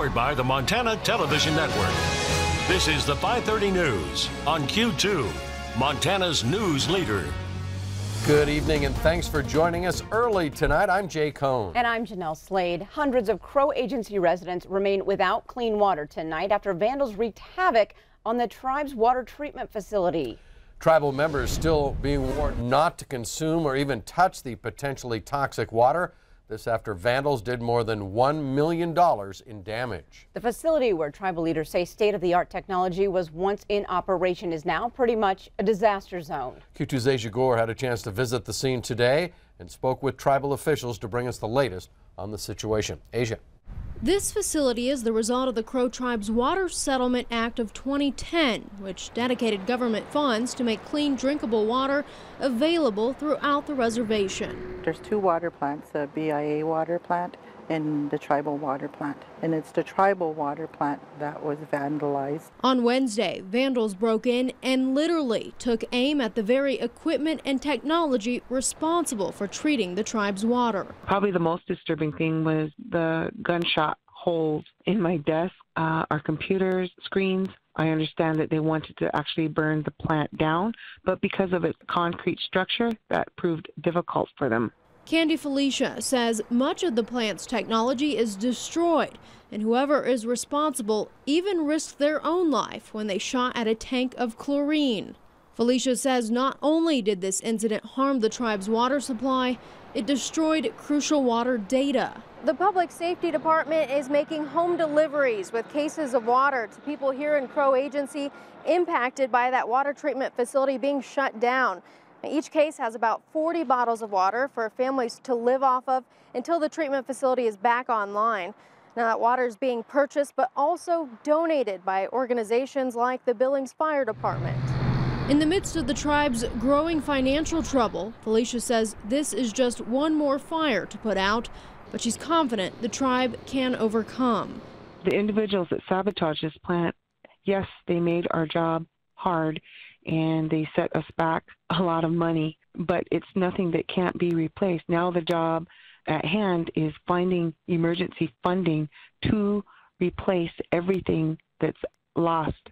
Powered by the Montana Television Network. This is the 530 News on Q2, Montana's news leader. Good evening and thanks for joining us early tonight. I'm Jay Cohn. And I'm Jeanelle Slade. Hundreds of Crow Agency residents remain without clean water tonight after vandals wreaked havoc on the tribe's water treatment facility. Tribal members still being warned not to consume or even touch the potentially toxic water. This after vandals did more than $1 million in damage. The facility where tribal leaders say state-of-the-art technology was once in operation is now pretty much a disaster zone. Q2's Asia Gore had a chance to visit the scene today and spoke with tribal officials to bring us the latest on the situation. Asia. This facility is the result of the Crow Tribe's Water Settlement Act of 2010, which dedicated government funds to make clean, drinkable water available throughout the reservation. There's two water plants, a BIA water plant and the tribal water plant. And it's the tribal water plant that was vandalized. On Wednesday, vandals broke in and literally took aim at the very equipment and technology responsible for treating the tribe's water. Probably the most disturbing thing was the gunshot holes in my desk, our computers, screens. I understand that they wanted to actually burn the plant down, but because of its concrete structure, that proved difficult for them. Candy Felicia says much of the plant's technology is destroyed, and whoever is responsible even risked their own life when they shot at a tank of chlorine. Felicia says not only did this incident harm the tribe's water supply, it destroyed crucial water data. The Public Safety Department is making home deliveries with cases of water to people here in Crow Agency impacted by that water treatment facility being shut down. Each case has about 40 bottles of water for families to live off of until the treatment facility is back online. Now that water is being purchased but also donated by organizations like the Billings Fire Department. In the midst of the tribe's growing financial trouble, Felicia says this is just one more fire to put out, but she's confident the tribe can overcome. The individuals that sabotaged this plant, yes, they made our job hard and they set us back a lot of money, but it's nothing that can't be replaced. Now the job at hand is finding emergency funding to replace everything that's lost.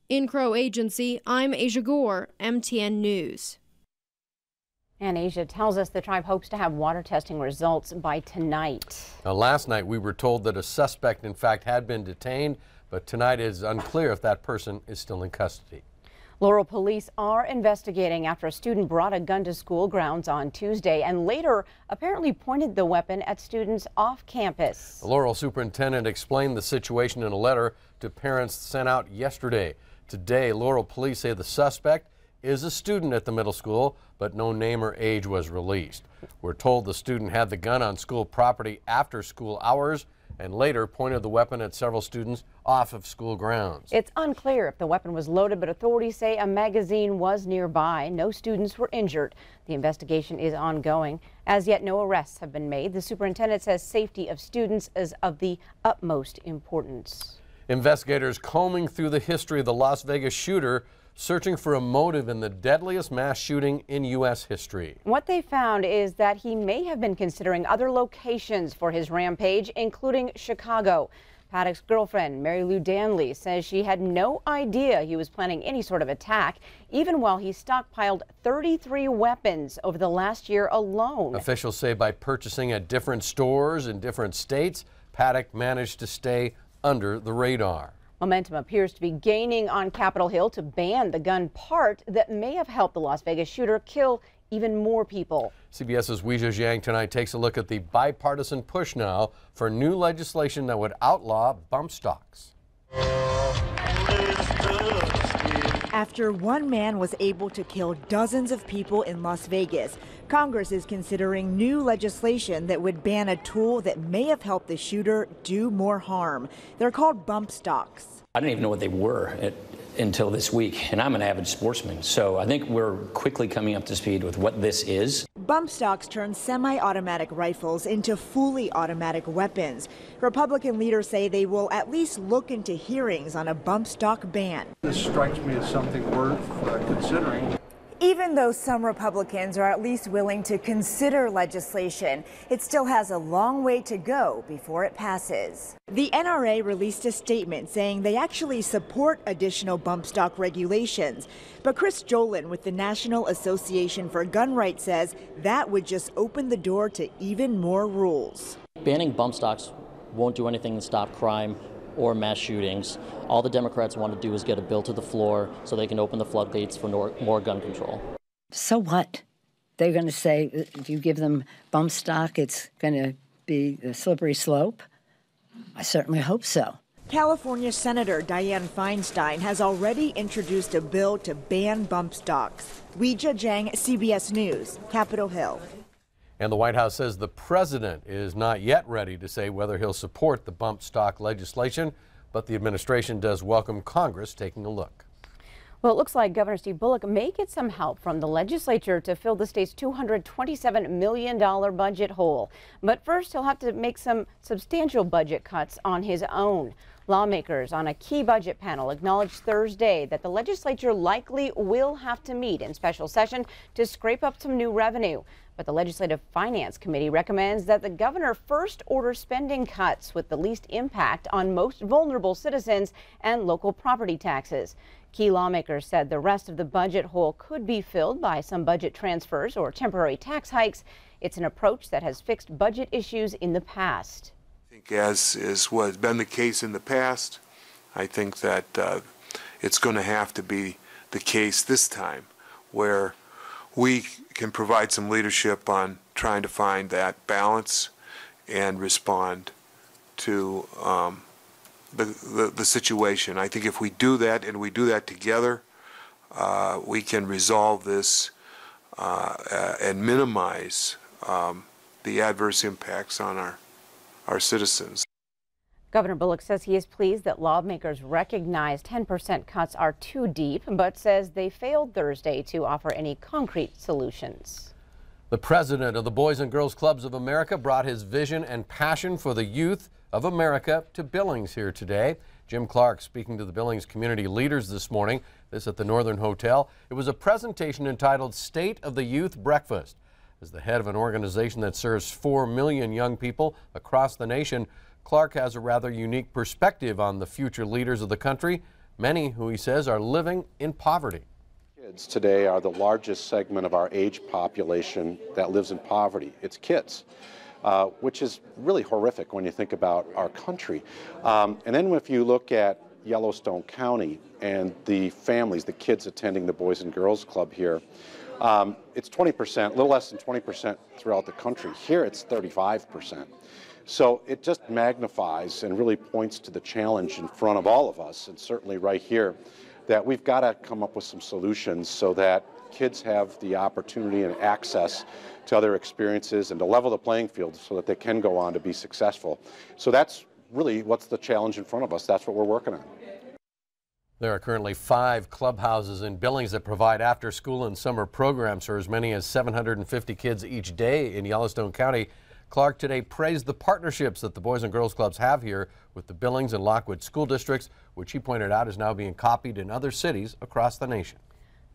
In Crow Agency, I'm Asia Gore, MTN News. And Asia tells us the tribe hopes to have water testing results by tonight. Now, last night we were told that a suspect in fact had been detained, but tonight it is unclear if that person is still in custody. Laurel police are investigating after a student brought a gun to school grounds on Tuesday and later apparently pointed the weapon at students off campus. The Laurel superintendent explained the situation in a letter to parents sent out yesterday. Today, Laurel police say the suspect is a student at the middle school, but no name or age was released. We're told the student had the gun on school property after school hours and later pointed the weapon at several students off of school grounds. It's unclear if the weapon was loaded, but authorities say a magazine was nearby. No students were injured. The investigation is ongoing. As yet, no arrests have been made. The superintendent says safety of students is of the utmost importance. Investigators combing through the history of the Las Vegas shooter, searching for a motive in the deadliest mass shooting in U.S. history. What they found is that he may have been considering other locations for his rampage, including Chicago. Paddock's girlfriend, Mary Lou Danley, says she had no idea he was planning any sort of attack, even while he stockpiled 33 weapons over the last year alone. Officials say by purchasing at different stores in different states, Paddock managed to stay under the radar. Momentum appears to be gaining on Capitol Hill to ban the gun part that may have helped the Las Vegas shooter kill even more people. CBS's Weijia Jiang tonight takes a look at the bipartisan push now for new legislation that would outlaw bump stocks. After one man was able to kill dozens of people in Las Vegas, Congress is considering new legislation that would ban a tool that may have helped the shooter do more harm. They're called bump stocks. I didn't even know what they were until this week, and I'm an avid sportsman, so I think we're quickly coming up to speed with what this is. Bump stocks turn semi-automatic rifles into fully automatic weapons. Republican leaders say they will at least look into hearings on a bump stock ban. This strikes me as something worth considering. Even though some Republicans are at least willing to consider legislation, it still has a long way to go before it passes. The NRA released a statement saying they actually support additional bump stock regulations. But Chris Jolin with the National Association for Gun Rights says that would just open the door to even more rules. Banning bump stocks won't do anything to stop crime or mass shootings. All the Democrats want to do is get a bill to the floor so they can open the floodgates for more gun control. So what? They're going to say if you give them bump stock, it's going to be a slippery slope? I certainly hope so. California Senator Dianne Feinstein has already introduced a bill to ban bump stocks. Weijia Jiang, CBS News, Capitol Hill. And the White House says the president is not yet ready to say whether he'll support the bump stock legislation, but the administration does welcome Congress taking a look. Well, it looks like Governor Steve Bullock may get some help from the legislature to fill the state's $227 million budget hole. But first, he'll have to make some substantial budget cuts on his own. Lawmakers on a key budget panel acknowledged Thursday that the legislature likely will have to meet in special session to scrape up some new revenue. But the Legislative Finance Committee recommends that the governor first order spending cuts with the least impact on most vulnerable citizens and local property taxes. Key lawmakers said the rest of the budget hole could be filled by some budget transfers or temporary tax hikes. It's an approach that has fixed budget issues in the past. I think as is what has been the case in the past, I think that it's going to have to be the case this time where we can provide some leadership on trying to find that balance and respond to the situation. I think if we do that and we do that together, we can resolve this and minimize the adverse impacts on our citizens. Governor Bullock says he is pleased that lawmakers recognize 10% cuts are too deep, but says they failed Thursday to offer any concrete solutions. The president of the Boys and Girls Clubs of America brought his vision and passion for the youth of America to Billings here today. Jim Clark speaking to the Billings community leaders this morning, this at the Northern Hotel. It was a presentation entitled State of the Youth Breakfast. As the head of an organization that serves 4 million young people across the nation, Clark has a rather unique perspective on the future leaders of the country, many who he says are living in poverty. Kids today are the largest segment of our age population that lives in poverty. It's kids, which is really horrific when you think about our country. And then if you look at Yellowstone County and the families, the kids attending the Boys and Girls Club here, it's 20%, a little less than 20% throughout the country. Here it's 35%. So it just magnifies and really points to the challenge in front of all of us, and certainly right here, that we've got to come up with some solutions so that kids have the opportunity and access to other experiences and to level the playing field so that they can go on to be successful. So that's really what's the challenge in front of us. That's what we're working on. There are currently 5 clubhouses in Billings that provide after-school and summer programs for as many as 750 kids each day in Yellowstone County. Clark today praised the partnerships that the Boys and Girls Clubs have here with the Billings and Lockwood school districts, which he pointed out is now being copied in other cities across the nation.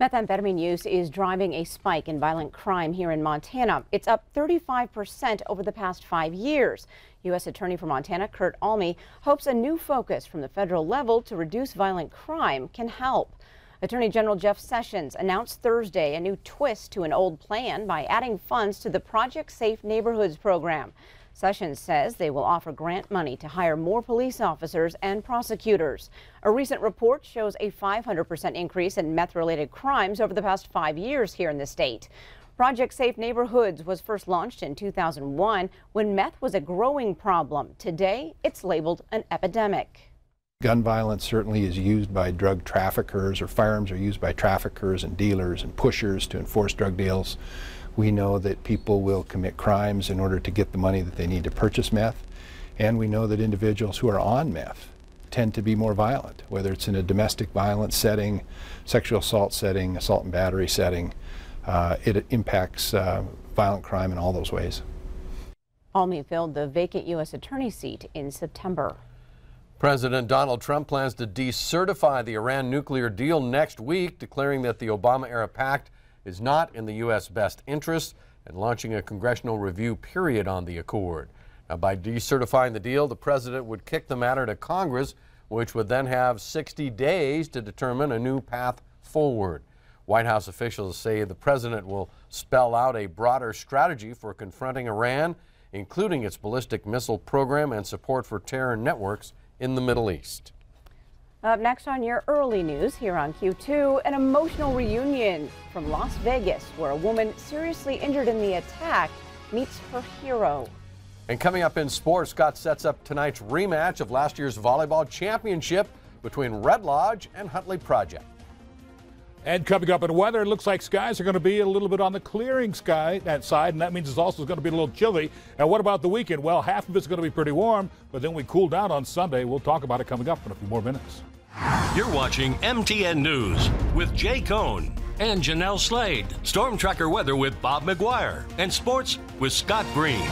Methamphetamine use is driving a spike in violent crime here in Montana. It's up 35% over the past 5 years. U.S. Attorney for Montana, Kurt Alme, hopes a new focus from the federal level to reduce violent crime can help. Attorney General Jeff Sessions announced Thursday a new twist to an old plan by adding funds to the Project Safe Neighborhoods program. Sessions says they will offer grant money to hire more police officers and prosecutors. A recent report shows a 500% increase in meth-related crimes over the past 5 years here in the state. Project Safe Neighborhoods was first launched in 2001 when meth was a growing problem. Today, it's labeled an epidemic. Gun violence certainly is used by drug traffickers, or firearms are used by traffickers and dealers and pushers to enforce drug deals. We know that people will commit crimes in order to get the money that they need to purchase meth. And we know that individuals who are on meth tend to be more violent, whether it's in a domestic violence setting, sexual assault setting, assault and battery setting. It impacts violent crime in all those ways. Alme filled the vacant U.S. Attorney seat in September. President Donald Trump plans to decertify the Iran nuclear deal next week, declaring that the Obama-era pact is not in the U.S. best interest and launching a congressional review period on the accord. Now, by decertifying the deal, the president would kick the matter to Congress, which would then have 60 days to determine a new path forward. White House officials say the president will spell out a broader strategy for confronting Iran, including its ballistic missile program and support for terror networks in the Middle East. Up next on your early news here on Q2, an emotional reunion from Las Vegas, where a woman seriously injured in the attack meets her hero. And coming up in sports, Scott sets up tonight's rematch of last year's volleyball championship between Red Lodge and Huntley Project. And coming up in weather, it looks like skies are going to be a little bit on the clearing side, and that means it's also going to be a little chilly. And what about the weekend? Well, half of it's going to be pretty warm, but then we cool down on Sunday. We'll talk about it coming up in a few more minutes. You're watching MTN News with Jay Cohn and Jeanelle Slade. Storm Tracker weather with Bob McGuire. And sports with Scott Green.